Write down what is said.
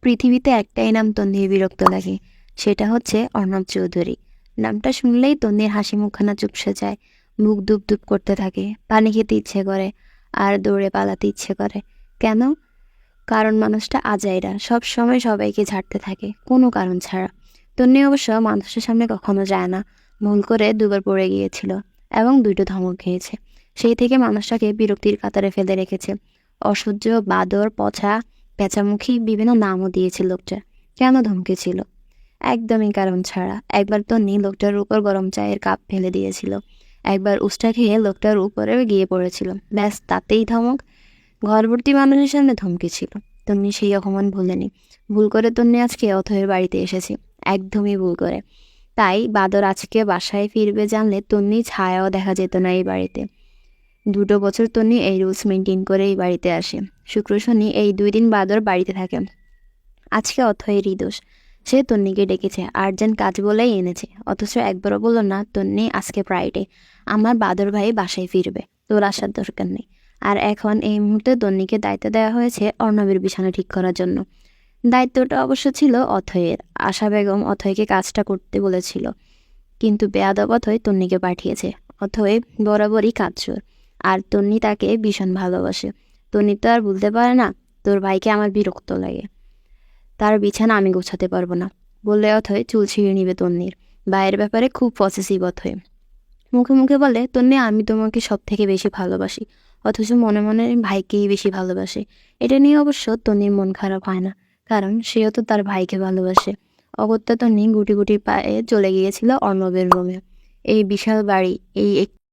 পৃথিবীতে একটাই নাম তন্বীর বিরক্ত লাগে, সেটা হচ্ছে অর্ণব চৌধুরী। নামটা শুনলেই তন্বীর হাসি মুখখানা চুপসে যায়, মুখ দুপ দুপ করতে থাকে, পানি খেতে ইচ্ছে করে আর দৌড়ে পালাতে ইচ্ছে করে। কেন? কারণ মানুষটা আজাইরা, সব সময় সবাইকে ঝাড়তে থাকে কোনো কারণ ছাড়া। তন্বী অবশ্য মানুষের সামনে কখনো যায় না, ভুল করে দুবার পড়ে গিয়েছিল এবং দুটো ধমক খেয়েছে। সেই থেকে মানুষটাকে বিরক্তির কাতারে ফেলে রেখেছে। অসহ্য, বাদর, পচা, পেঁচামুখী বিভিন্ন নামও দিয়েছে লোকটা। কেন ধমকেছিল? একদমই কারণ ছাড়া। একবার তন্নি লোকটার উপর গরম চায়ের কাপ ফেলে দিয়েছিল, একবার উষ্টা খেয়ে লোকটার উপরে গিয়ে পড়েছিল, ব্যাস তাতেই ধমক। ঘরভর্তি মানুষের সামনে ধমকেছিল। তন্নি সেই অপমান ভুলেনি। ভুল করে তন্নি আজকে অথয়ের বাড়িতে এসেছে, একদমই ভুল করে। তাই বাদর আজকে বাসায় ফিরবে জানলে তন্নি ছায়াও দেখা যেত না এই বাড়িতে। 2 বছর তন্নি এই রুলস মেনটেন করে এই বাড়িতে আসে। শুক্র শনি এই 2 দিন বাদর বাড়িতে থাকে। আজকে অথয়েরই দোষ। সে তন্নিকে ডেকেছে, আর্জেন্ট কাজ বলেই এনেছে, অথচ একবারও বলল না তন্নি আজকে ফ্রাইডে, আমার বাদর ভাই বাসায় ফিরবে, তোর আসার দরকার নেই। আর এখন এই মুহূর্তে তন্নিকে দায়িত্ব দেওয়া হয়েছে অর্ণবের বিছানা ঠিক করার জন্য। দায়িত্বটা অবশ্য ছিল অথয়ের। আশা বেগম অথয়কে কাজটা করতে বলেছিল, কিন্তু বেয়াদব অথয় তন্নিকে পাঠিয়েছে। অথয় বরাবরই কাজচোর, আর তন্নি তাকে ভীষণ ভালোবাসে। তন্নি তো আর বলতে পারে না, তোর ভাইকে আমার বিরক্ত লাগে, তার বিছানা আমি গোছাতে পারবো না বললে অথয় চুল ছিঁড়ে নিবে তন্নির। ভাইয়ের ব্যাপারে খুব পসেসিভ অথয়। মুখে মুখে বলে, তন্নি আমি তোমাকে সব থেকে বেশি ভালোবাসি, অথচ মনে মনে ভাইকেই বেশি ভালোবাসে। এটা নিয়ে অবশ্য তন্নির মন খারাপ হয় না, কারণ সেও তো তার ভাইকে ভালোবাসে। অগত্যা তন্নি গুটি গুটি পায়ে চলে গিয়েছিল অর্ণবের রুমে। এই বিশাল বাড়ি, এই